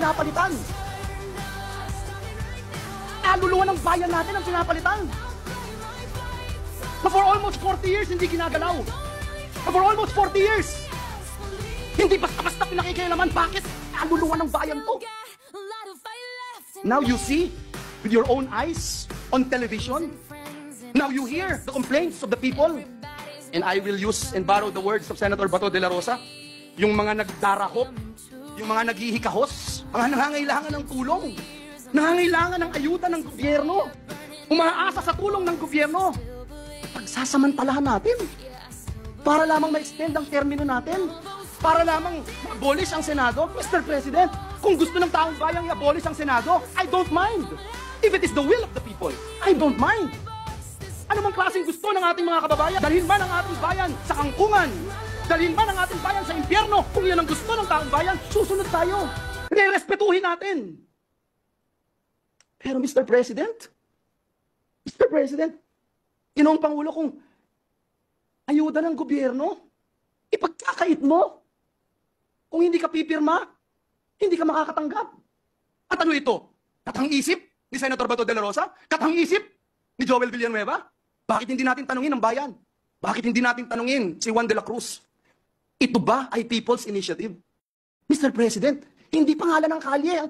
pinapalitan. Kaluluwa ng bayan natin ang pinapalitan. Na for almost 40 years, hindi ginagalaw. Na for almost 40 years, hindi basta-basta pinakikialaman. Bakit? Kaluluwa ng bayan to. Now you see, with your own eyes, on television, now you hear the complaints of the people. And I will use and borrow the words of Senator Bato de la Rosa, yung mga nagdarahop, yung mga naghihikahos, mga nangangailangan ng tulong, nangangailangan ng ayuda ng gobyerno, umaasa sa tulong ng gobyerno, pagsasamantalahan natin para lamang ma-extend ang termino natin, para lamang ma-abolish ang Senado. Mr. President, kung gusto ng taong bayang i-abolish ang Senado, I don't mind. If it is the will of the people, I don't mind. Ano mang klaseng gusto ng ating mga kababayan? Dalhin man ang ating bayan sa kangkungan, dalhin man ang ating bayan sa impyerno. Kung yan ang gusto ng taong bayan, susunod tayo. Respetuhin natin. Pero Mr. President, Ginoong Pangulo, kung ayuda ng gobyerno, ipagkakait mo. Kung hindi ka pipirma, hindi ka makakatanggap. At ano ito? Katang-isip ni Senator Bato de la Rosa? Katang-isip ni Joel Villanueva? Bakit hindi natin tanungin ang bayan? Bakit hindi natin tanungin si Juan de la Cruz? Ito ba ay People's Initiative? Mr. President, hindi pangalan ng kalye ang